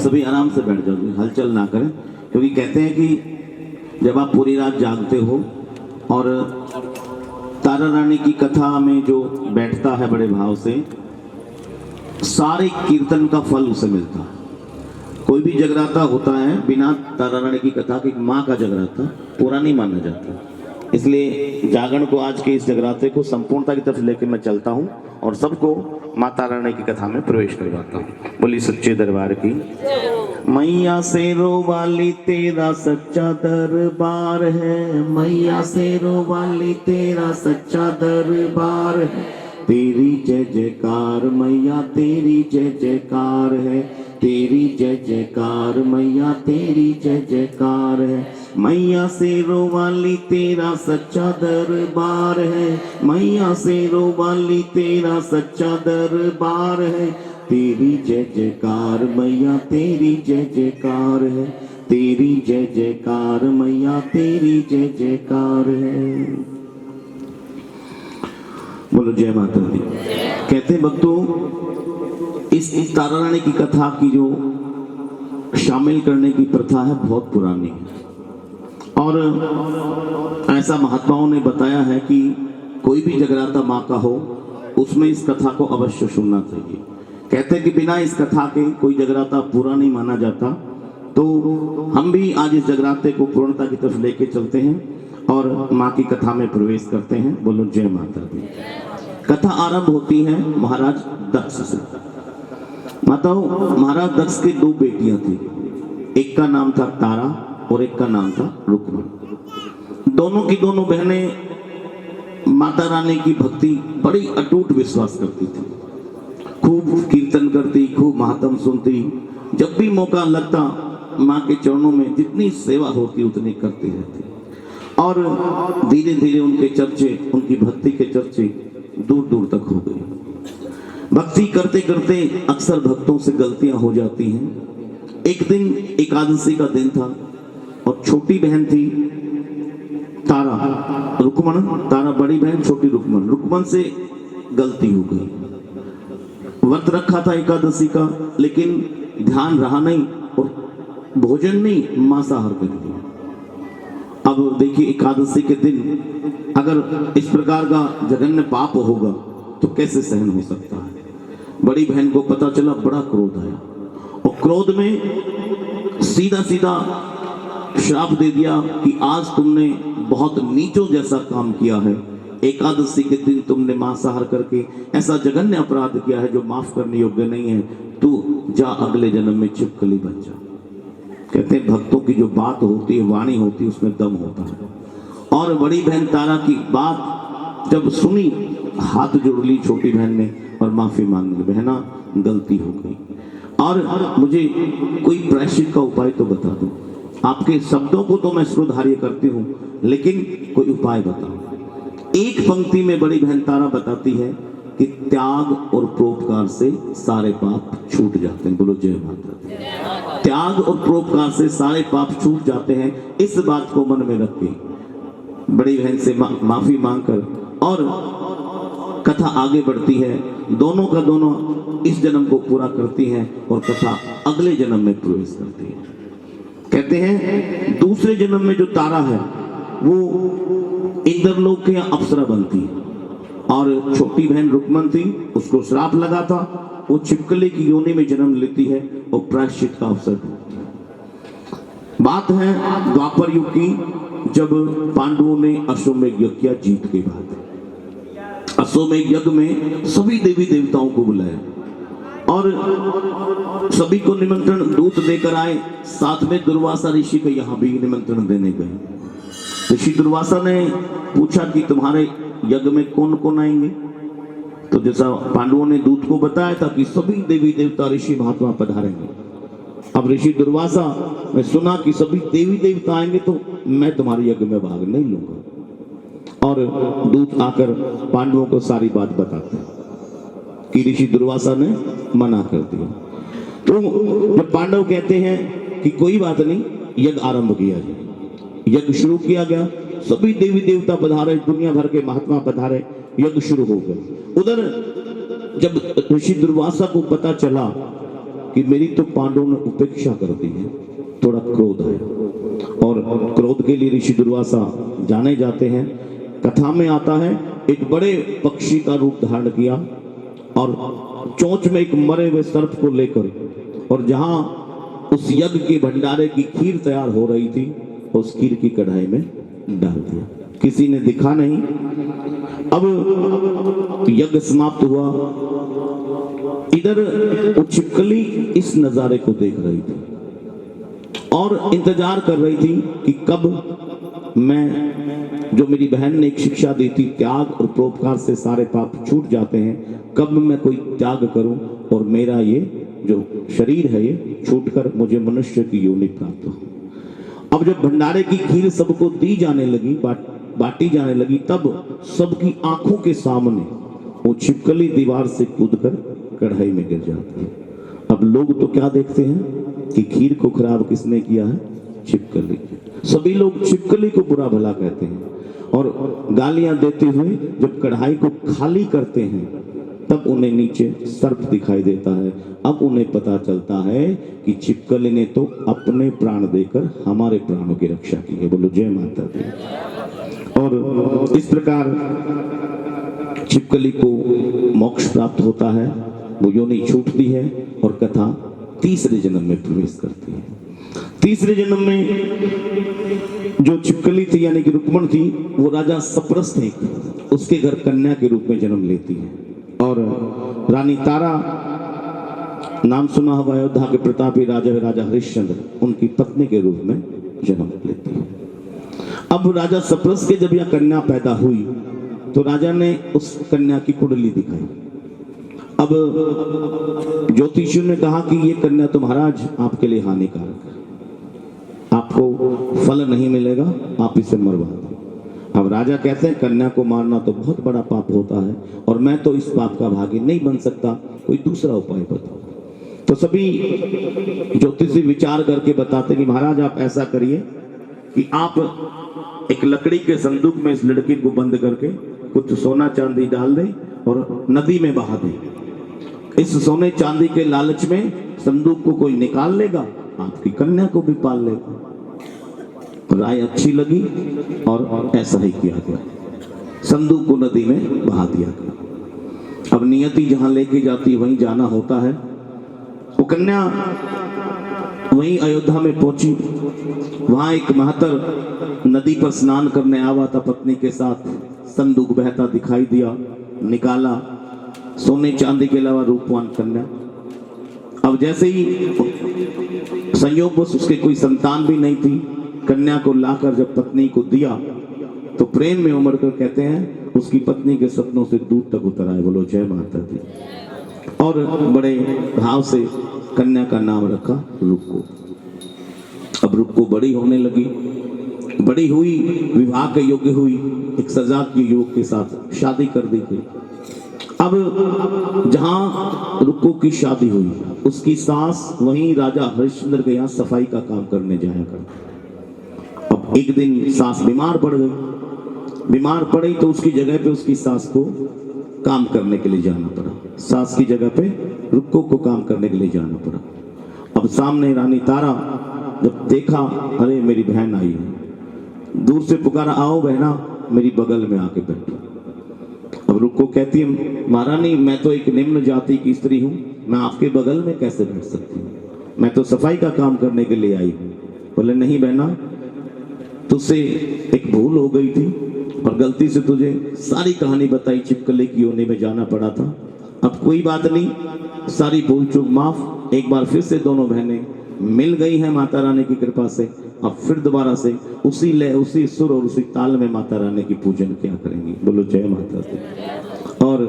सभी आराम से बैठ जाओ, हलचल ना करें, क्योंकि कहते हैं कि जब आप पूरी रात जागते हो और तारा रानी की कथा में जो बैठता है बड़े भाव से, सारे कीर्तन का फल उसे मिलता है। कोई भी जगराता होता है बिना तारा रानी की कथा की, माँ का जगराता पूरा नहीं माना जाता। इसलिए जागरण को, आज के इस जगराते को संपूर्णता की तरफ लेकर मैं चलता हूँ और सबको माता रानी की कथा में प्रवेश करवाता हूँ। बोली सच्चे दरबार की। मैया शेरो वाली तेरा सच्चा दरबार है, मैया शेरो वाली तेरा सच्चा दरबार है, तेरी जय जयकार मैया तेरी जय जयकार है, तेरी जय जयकार मैया तेरी जय जयकार है। मैया शेरो वाली तेरा सच्चा दरबार है, मैया शेरो वाली तेरा सच्चा दरबार है, तेरी जय जयकार मैया तेरी जय जयकार है, तेरी जय जयकार मैया तेरी जय जयकार है। बोलो जय माता दी। कहते हैं भक्तों, इस तारा रानी की कथा की जो शामिल करने की प्रथा है बहुत पुरानी है, और ऐसा महात्माओं ने बताया है कि कोई भी जगराता माँ का हो उसमें इस कथा को अवश्य सुनना चाहिए। कहते हैं कि बिना इस कथा के कोई जगराता पूरा नहीं माना जाता। तो हम भी आज इस जगराते को पूर्णता की तरफ लेके चलते हैं और माँ की कथा में प्रवेश करते हैं। बोलो जय माता दी। कथा आरंभ होती है महाराज दक्ष से। माताओं, महाराज दक्ष के दो बेटियां थी, एक का नाम था तारा और एक का नाम था रुक्मण। दोनों की दोनों बहनें माता रानी की भक्ति बड़ी अटूट विश्वास करती थी, खूब कीर्तन करती, खूब महात्म सुनती। जब भी मौका लगता माँ के चरणों में जितनी सेवा होती उतनी करती रहती, और धीरे धीरे उनके चर्चे, उनकी भक्ति के चर्चे दूर दूर तक हो गए। भक्ति करते करते अक्सर भक्तों से गलतियां हो जाती हैं। एक दिन एकादशी का दिन था और छोटी बहन थी तारा, रुक्मण, तारा बड़ी बहन, छोटी रुक्मण। रुक्मण से गलती हो गई। व्रत रखा था एकादशी का, लेकिन ध्यान रहा नहीं और भोजन नहीं, मांसाहार कर दिया। अब देखिए, एकादशी के दिन अगर इस प्रकार का जघन्य पाप होगा तो कैसे सहन हो सकता है। बड़ी बहन को पता चला, बड़ा क्रोध आया और क्रोध में सीधा सीधा श्राप दे दिया कि आज तुमने बहुत नीचों जैसा काम किया है। एकादशी के दिन तुमने मांसाहार करके ऐसा जघन्य अपराध किया है जो माफ करने योग्य नहीं है। तू जा, अगले जन्म में छिपकली बन जा। कहते हैं भक्तों की जो बात होती है, वाणी होती है, उसमें दम होता है। और बड़ी बहन तारा की बात जब सुनी, हाथ जोड़ ली छोटी बहन ने और माफी मांग ली, बहना गलती हो गई और मुझे कोई प्रायश्चित का उपाय तो बता दो। आपके शब्दों को तो मैं श्रोधार्य करती हूँ, लेकिन कोई उपाय बताओ। एक पंक्ति में बड़ी बहन तारा बताती है कि त्याग और परोपकार से सारे पाप छूट जाते हैं। बोलो जय माता दी। त्याग और परोपकार से सारे पाप छूट जाते हैं। इस बात को मन में रख के बड़ी बहन से माफी मांगकर और कथा आगे बढ़ती है। दोनों का दोनों इस जन्म को पूरा करती हैं और कथा अगले जन्म में प्रवेश करती है। कहते हैं दूसरे जन्म में जो तारा है वो इंद्रलोक के अप्सरा बनती है, और छोटी बहन रुक्मण थी, उसको श्राप लगा था, वो छिपकली की योनि में जन्म लेती है और प्रायश्चित का अवसर ढूंढती है। बात है द्वापर युग की, जब पांडवों ने अश्वमेध यज्ञ किया जीत के बाद। अश्वमेध यज्ञ में सभी देवी देवताओं को बुलाया और सभी को निमंत्रण दूत देकर आए। साथ में दुर्वासा ऋषि को यहाँ भी निमंत्रण देने गए। ऋषि दुर्वासा ने पूछा कि तुम्हारे यज्ञ में कौन कौन आएंगे। तो जैसा पांडवों ने दूत को बताया था कि सभी देवी देवता ऋषि महात्मा पधारेंगे। अब ऋषि दुर्वासा ने सुना कि सभी देवी देवता आएंगे तो मैं तुम्हारे यज्ञ में भाग नहीं लूंगा, और दूत आकर पांडवों को सारी बात बताते हैं कि ऋषि दुर्वासा ने मना कर दिया। तो पांडव कहते हैं कि कोई बात नहीं, यज्ञ आरंभ किया जाए। यज्ञ शुरू किया गया, सभी देवी देवता पधारे, दुनिया भर के महात्मा पधारे, यज्ञ शुरू हो गया। उधर जब ऋषि दुर्वासा को पता चला कि मेरी तो पांडवों ने उपेक्षा कर दी है। थोड़ा क्रोध आया और क्रोध के लिए ऋषि दुर्वासा जाने जाते हैं। कथा में आता है एक बड़े पक्षी का रूप धारण किया और चोंच में एक मरे हुए सर्प को लेकर, और जहां उस यज्ञ के भंडारे की खीर तैयार हो रही थी उस खीर की कढ़ाई में डाल दिया। किसी ने दिखा नहीं। अब यज्ञ समाप्त हुआ। इधर वो छिपकली इस नजारे को देख रही थी और इंतजार कर रही थी कि कब मैं, जो मेरी बहन ने एक शिक्षा दी थी, त्याग और परोपकार से सारे पाप छूट जाते हैं, कब मैं कोई त्याग करूं और मेरा ये जो शरीर है ये छूटकर मुझे मनुष्य की योनि प्राप्त हो। अब जब भंडारे की खीर सबको दी जाने लगी, बांटी जाने लगी, तब सबकी आंखों के सामने वो छिपकली दीवार से कूदकर कढ़ाई में गिर जाती है। अब लोग तो क्या देखते हैं कि खीर को खराब किसने किया है? छिपकली। सभी लोग छिपकली को बुरा भला कहते हैं और गालियां देते हुए जब कढ़ाई को खाली करते हैं तब उन्हें नीचे सर्प दिखाई देता है। अब उन्हें पता चलता है कि छिपकली ने तो अपने प्राण देकर हमारे प्राणों की रक्षा की है। बोलो जय माता दी। और इस प्रकार छिपकली को मोक्ष प्राप्त होता है, वो योनि छूटती है और कथा तीसरे जन्म में प्रवेश करती है। तीसरे जन्म में जो छिपकली थी यानी कि रुक्मण थी, वो राजा सप्रस थे, उसके घर कन्या के रूप में जन्म लेती है और रानी तारा, नाम सुना हुआ अयोध्या के प्रतापी राजा हरिश्चंद्र, उनकी पत्नी के रूप में जन्म लेती है। अब राजा सप्रस के जब यह कन्या पैदा हुई तो राजा ने उस कन्या की कुंडली दिखाई। अब ज्योतिषियों ने कहा कि ये कन्या तो महाराज आपके लिए हानिकारक है, आपको फल नहीं मिलेगा, आप इसे मरवा दो। अब राजा कहते हैं कन्या को मारना तो बहुत बड़ा पाप होता है और मैं तो इस पाप का भागी नहीं बन सकता, कोई दूसरा उपाय बताओ। तो सभी ज्योतिषी विचार करके बताते कि महाराज आप ऐसा करिए कि आप एक लकड़ी के संदूक में इस लड़की को बंद करके कुछ सोना चांदी डाल दें और नदी में बहा दें। इस सोने चांदी के लालच में संदूक को कोई निकाल लेगा, आपकी कन्या को भी पाल लेगा। राय अच्छी लगी और ऐसा ही किया गया, संदूक को नदी में बहा दिया गया। अब नियति जहां लेके जाती है वहीं जाना होता है। वो कन्या वहीं अयोध्या में पहुंची। वहां एक महतर नदी पर स्नान करने आवा था पत्नी के साथ। संदूक बहता दिखाई दिया, निकाला, सोने चांदी के अलावा रूपवान कन्या। अब जैसे ही संयोगवश उसके कोई संतान भी नहीं थी, कन्या को लाकर जब पत्नी को दिया तो प्रेम में उमड़ कर कहते हैं उसकी पत्नी के सपनों से दूर तक उतर आए। बोलो जय माता दी। और बड़े भाव से कन्या का नाम रखा रुक्को। अब रुक्को बड़ी होने लगी, बड़ी हुई, विवाह के योग्य हुई, एक सजाद के युवक के साथ शादी कर दी गई। अब जहां रुक्को की शादी हुई उसकी सास वहीं राजा हरिश्चंद्र के यहाँ सफाई का काम करने जाया कर। अब एक दिन सास बीमार पड़ गई। बीमार पड़ी तो उसकी जगह पे उसकी सास को काम करने के लिए जाना पड़ा। सास की जगह पे रुक्को को काम करने के लिए जाना पड़ा। अब सामने रानी तारा जब देखा, अरे मेरी बहन आई है, दूर से पुकारा, आओ बहना मेरी बगल में आके बैठो। अब रुक्को कहती है महारानी मैं तो एक निम्न जाति की स्त्री हूँ, मैं आपके बगल में कैसे बैठ सकती हूँ, मैं तो सफाई का काम करने के लिए आई हूँ। बोले नहीं बहना, तुझसे एक भूल हो गई थी और गलती से तुझे सारी कहानी बताई, छिपकली की योनि में जाना पड़ा था। अब कोई बात नहीं, सारी भूल चूक माफ। एक बार फिर से दोनों बहनें मिल गई हैं माता रानी की कृपा से। अब फिर दोबारा से उसी लय, उसी सुर और उसी ताल में माता रानी की पूजन क्या करेंगी। बोलो जय माता दी। और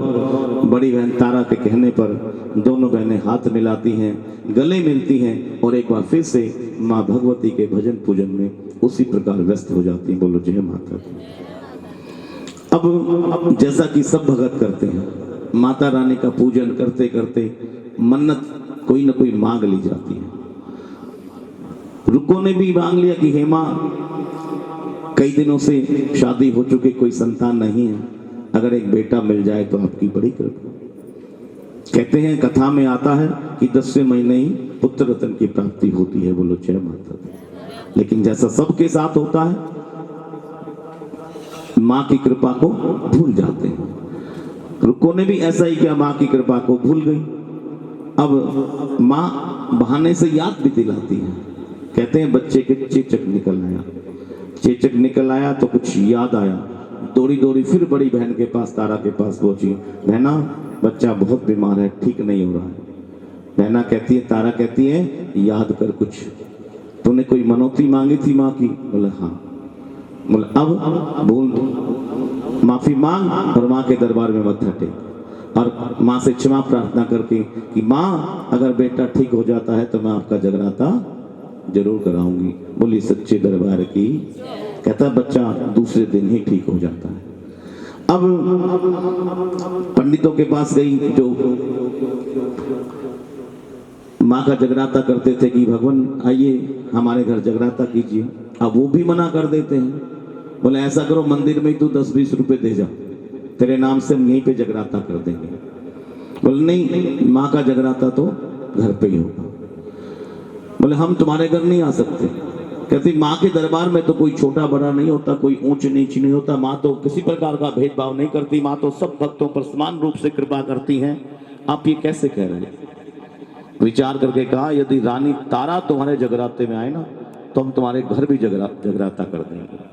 बड़ी बहन तारा के कहने पर दोनों बहनें हाथ मिलाती हैं, गले मिलती हैं और एक बार फिर से माँ भगवती के भजन पूजन में उसी प्रकार व्यस्त हो जाती हैं। बोलो जय माता दी। अब जैसा कि सब भगत करते हैं, माता रानी का पूजन करते करते मन्नत कोई ना कोई मांग ली जाती है। रुक्को ने भी मांग लिया कि हे मां, कई दिनों से शादी हो चुकी, कोई संतान नहीं है, अगर एक बेटा मिल जाए तो आपकी बड़ी कृपा। कहते हैं कथा में आता है कि 10वें महीने ही पुत्र रत्न की प्राप्ति होती है। बोलो जय माता दी। लेकिन जैसा सबके साथ होता है, माँ की कृपा को भूल जाते हैं। रुक्को ने भी ऐसा ही किया, माँ की कृपा को भूल गई। अब माँ बहाने से याद भी दिलाती है। कहते हैं बच्चे के चेचक निकल आया। चेचक निकल आया तो कुछ याद आया, दौड़ी दौड़ी फिर बड़ी बहन के पास, तारा के पास पहुंची। बहना, बच्चा बहुत बीमार है, ठीक नहीं हो रहा है। बहना कहती है, तारा कहती है, याद कर कुछ, तूने कोई मनौती मांगी थी माँ की? बोले हाँ। बोले अब बोल, माफी मांग और माँ के दरबार में मत हटे, और माँ से क्षमा प्रार्थना करके कि माँ अगर बेटा ठीक हो जाता है तो मैं आपका जगराता जरूर कराऊंगी। बोली सच्चे दरबार की। कहता बच्चा दूसरे दिन ही ठीक हो जाता है। अब पंडितों के पास गई जो माँ का जगराता करते थे कि भगवान आइए हमारे घर जगराता कीजिए। अब वो भी मना कर देते हैं। बोले ऐसा करो, मंदिर में ही तू 10-20 रुपए दे जा, तेरे नाम से हम यहीं पे जगराता कर देंगे। बोले नहीं, माँ का जगराता तो घर पे ही होगा। बोले हम तुम्हारे घर नहीं आ सकते। कहती माँ के दरबार में तो कोई छोटा बड़ा नहीं होता, कोई ऊंच नीच नहीं होता। माँ तो किसी प्रकार का भेदभाव नहीं करती, माँ तो सब भक्तों पर समान रूप से कृपा करती हैं। आप ये कैसे कह रहे हैं? विचार करके कहा, यदि रानी तारा तुम्हारे जगराते में आए ना तो हम तुम्हारे घर भी जगराता कर देंगे।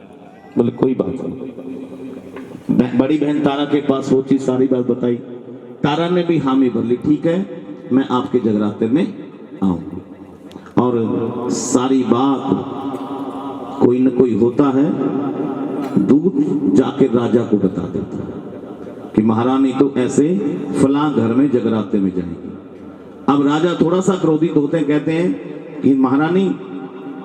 बोले कोई बात नहीं। बड़ी बहन तारा के पास वो चीज सारी बात बताई। तारा ने भी हामी भर ली, ठीक है मैं आपके जगराते में आऊंगी। और सारी बात कोई न कोई होता है, दूध जाके राजा को बता देता है कि महारानी तो ऐसे फलां घर में जगराते में जाएगी। अब राजा थोड़ा सा क्रोधित होते हैं, कहते हैं कि महारानी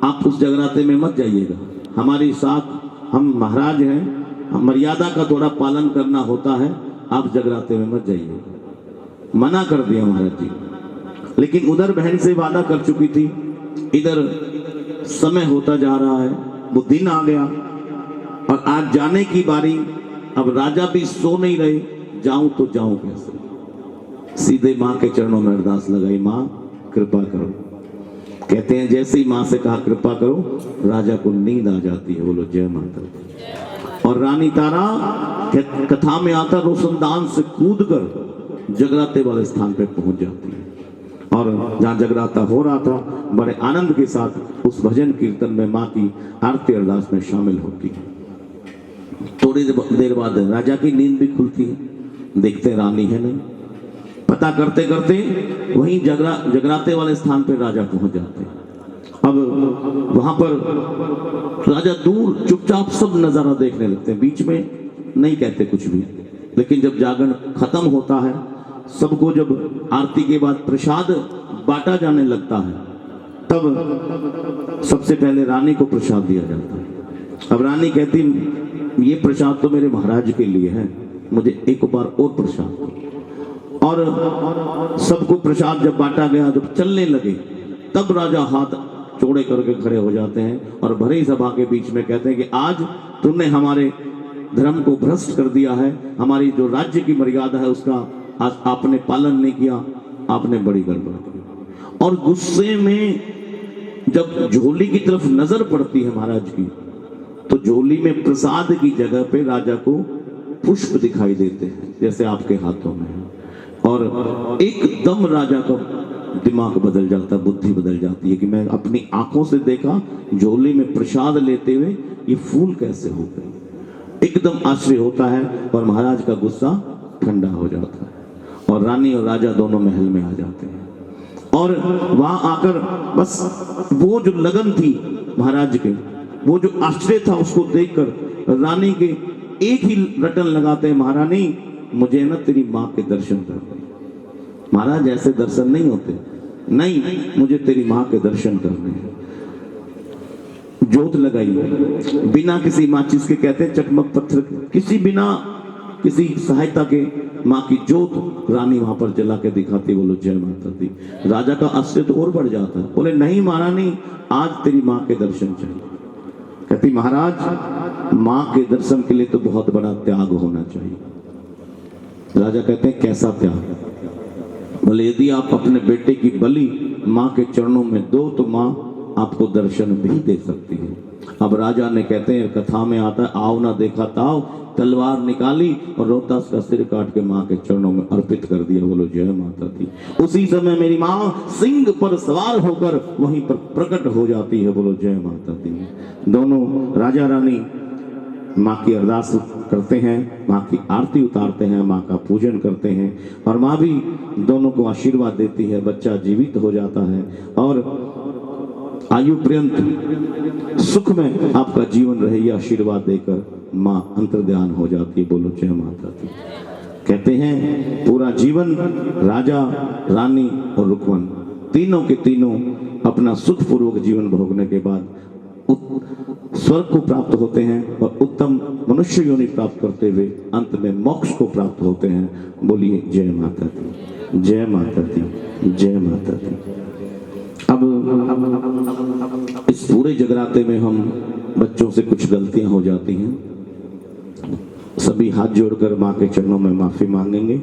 आप उस जगराते में मत जाइएगा, हमारी साथ हम महाराज हैं, मर्यादा का थोड़ा पालन करना होता है, आप जगराते में मत जाइएगा। मना कर दिया महाराज जी। लेकिन उधर बहन से वादा कर चुकी थी, इधर समय होता जा रहा है, वो दिन आ गया और आज जाने की बारी। अब राजा भी सो नहीं रहे, जाऊं तो जाऊं कैसे? सीधे माँ के चरणों में अरदास लगाई, माँ कृपा करो। कहते हैं जैसे ही माँ से कहा कृपा करो, राजा को नींद आ जाती है। बोलो जय माता दी। और रानी तारा कथा में आता रोशनदान से कूद कर जगराते वाले स्थान पे पहुंच जाती है। और जहाँ जगराता हो रहा था, बड़े आनंद के साथ उस भजन कीर्तन में माँ की आरती अरदास में शामिल होती है। थोड़ी देर बाद राजा की नींद भी खुलती है, देखते रानी है नहीं। पता करते करते वहीं जगराते वाले स्थान पर राजा पहुंच जाते हैं। अब वहां पर राजा दूर चुपचाप सब नजारा देखने लगते हैं, बीच में नहीं कहते कुछ भी। लेकिन जब जागरण खत्म होता है, सबको जब आरती के बाद प्रसाद बांटा जाने लगता है, तब सबसे पहले रानी को प्रसाद दिया जाता है। अब रानी कहती ये प्रसाद तो मेरे महाराज के लिए है, मुझे एक बार और प्रसाद दो। और सबको प्रसाद जब बांटा गया, जब चलने लगे, तब राजा हाथ चौड़े करके खड़े हो जाते हैं और भरी सभा के बीच में कहते हैं कि आज तुमने हमारे धर्म को भ्रष्ट कर दिया है, हमारी जो राज्य की मर्यादा है उसका आज आपने पालन नहीं किया, आपने बड़ी गड़बड़ की। और गुस्से में जब झोली की तरफ नजर पड़ती है महाराज की, तो झोली में प्रसाद की जगह पे राजा को पुष्प दिखाई देते हैं, जैसे आपके हाथों में है। और एकदम राजा का दिमाग बदल जाता, बुद्धि बदल जाती है कि मैं अपनी आंखों से देखा झोली में प्रसाद लेते हुए ये फूल कैसे हो गए। एकदम आश्चर्य होता है और महाराज का गुस्सा ठंडा हो जाता है और रानी और राजा दोनों महल में आ जाते हैं। और वहां आकर बस वो जो लगन थी महाराज के, वो जो आश्चर्य था, उसको देखकर रानी के एक ही रटन लगाते हैं, महारानी मुझे ना तेरी माँ के दर्शन करने। महाराज ऐसे दर्शन नहीं होते, नहीं मुझे तेरी माँ के दर्शन करने हैं। जोत लगाई बिना किसी माचिस के, कहते हैं चकमक पत्थर, किसी बिना किसी सहायता के माँ की जोत रानी वहां पर जला के दिखाती। बोलो जय माता दी। राजा का आश्चर्य तो और बढ़ जाता है, बोले नहीं महारानी आज तेरी माँ के दर्शन चाहिए। कहती महाराज माँ के दर्शन के लिए तो बहुत बड़ा त्याग होना चाहिए। राजा कहते हैं कैसा त्याग? बोले यदि आप अपने बेटे की बलि माँ के चरणों में दो तो माँ आपको दर्शन भी दे सकती है। अब राजा ने, कहते हैं कथा में आता है, आओ ना देखा ताओ, तलवार निकाली और रोहतास का सिर काट के माँ के चरणों में अर्पित कर दिया। बोलो जय माता दी। उसी समय मेरी माँ सिंह पर सवार होकर वहीं पर प्रकट हो जाती है। बोलो जय माता दी। दोनों राजा रानी माँ की अरदास करते हैं, माँ की आरती उतारते हैं, माँ का पूजन करते हैं और माँ भी दोनों को आशीर्वाद देती है। बच्चा जीवित हो जाता है और आयु पर्यंत सुख में आपका जीवन रहे, यह आशीर्वाद देकर माँ अंतर्ध्यान हो जाती है। बोलो जय माता दी। कहते हैं पूरा जीवन राजा रानी और रुक्मन तीनों के तीनों अपना सुखपूर्वक जीवन भोगने के बाद स्वर्ग को प्राप्त होते हैं और उत्तम मनुष्य योनि प्राप्त करते हुए अंत में मोक्ष को प्राप्त होते हैं। बोलिए जय माता दी, जय माता दी, जय माता दी। अब इस पूरे जगराते में हम बच्चों से कुछ गलतियां हो जाती हैं। सभी हाथ जोड़कर माँ के चरणों में माफी मांगेंगे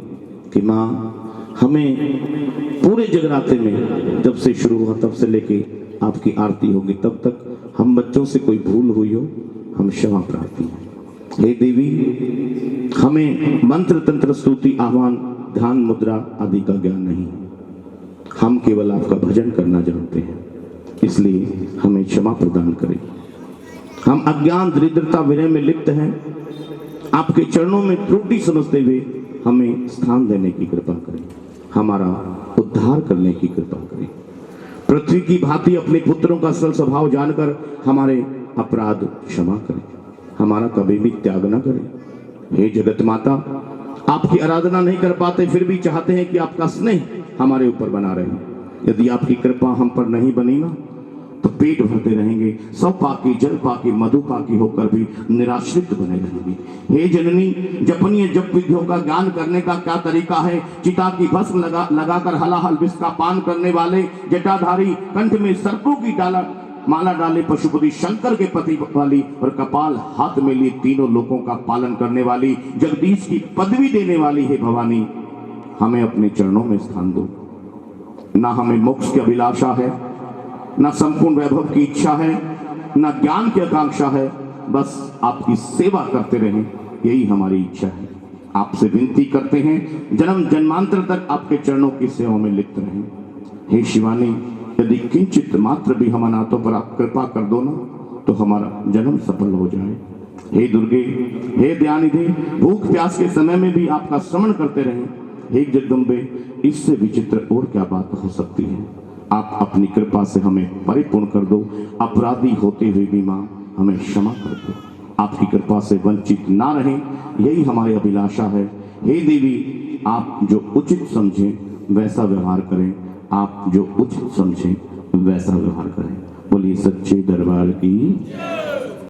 कि माँ हमें पूरे जगराते में जब से शुरू हुआ तब से लेके आपकी आरती होगी तब तक हम बच्चों से कोई भूल हुई हो हम क्षमा प्रार्थी हैं। हे देवी, हमें मंत्र तंत्र स्तुति आह्वान ध्यान मुद्रा आदि का ज्ञान नहीं, हम केवल आपका भजन करना जानते हैं, इसलिए हमें क्षमा प्रदान करें। हम अज्ञान दरिद्रता विनय में लिप्त हैं, आपके चरणों में त्रुटि समझते हुए हमें स्थान देने की कृपा करें, हमारा उद्धार करने की कृपा करें। पृथ्वी की भांति अपने पुत्रों का सरल स्वभाव जानकर हमारे अपराध क्षमा करें, हमारा कभी भी त्याग न करें। हे जगत माता, आपकी आराधना नहीं कर पाते फिर भी चाहते हैं कि आपका स्नेह हमारे ऊपर बना रहे। यदि आपकी कृपा हम पर नहीं बनी ना तो पेट भरते रहेंगे, सब पाकी जल पाकी मधु पाकी होकर भी निराश्रित बने रहेंगे। हे जननी, जपनीय जप विधियों का ज्ञान करने का क्या तरीका है? चिता की भस्म लगाकर हलाहल विष का पान करने वाले जटाधारी, कंठ में सर्पों की माला डाले पशुपति शंकर के पति वाली और कपाल हाथ में लिए तीनों लोकों का पालन करने वाली, जगदीश की पदवी देने वाली है भवानी, हमें अपने चरणों में स्थान दो। ना हमें मोक्ष की अभिलाषा है, ना संपूर्ण वैभव की इच्छा है, ना ज्ञान की आकांक्षा है, बस आपकी सेवा करते रहें, यही हमारी इच्छा है। आपसे विनती करते हैं जन्म जन्मांतर तक आपके चरणों की सेवा में लिप्त रहें। हे शिवानी, यदि किंचित मात्र भी हम अनाथों पर आप कृपा कर दो ना तो हमारा जन्म सफल हो जाए। हे दुर्गे, हे दयानिधि, भूख प्यास के समय में भी आपका स्मरण करते रहें। हे जगदम्बे, इससे विचित्र और क्या बात हो सकती है? आप अपनी कृपा से हमें परिपूर्ण कर दो, अपराधी होते हुए भी माँ हमें क्षमा कर दो। आपकी कृपा से वंचित ना रहें, यही हमारी अभिलाषा है। हे देवी, आप जो उचित समझें वैसा व्यवहार करें, आप जो उचित समझें वैसा व्यवहार करें। बोलिए सच्चे दरबार की।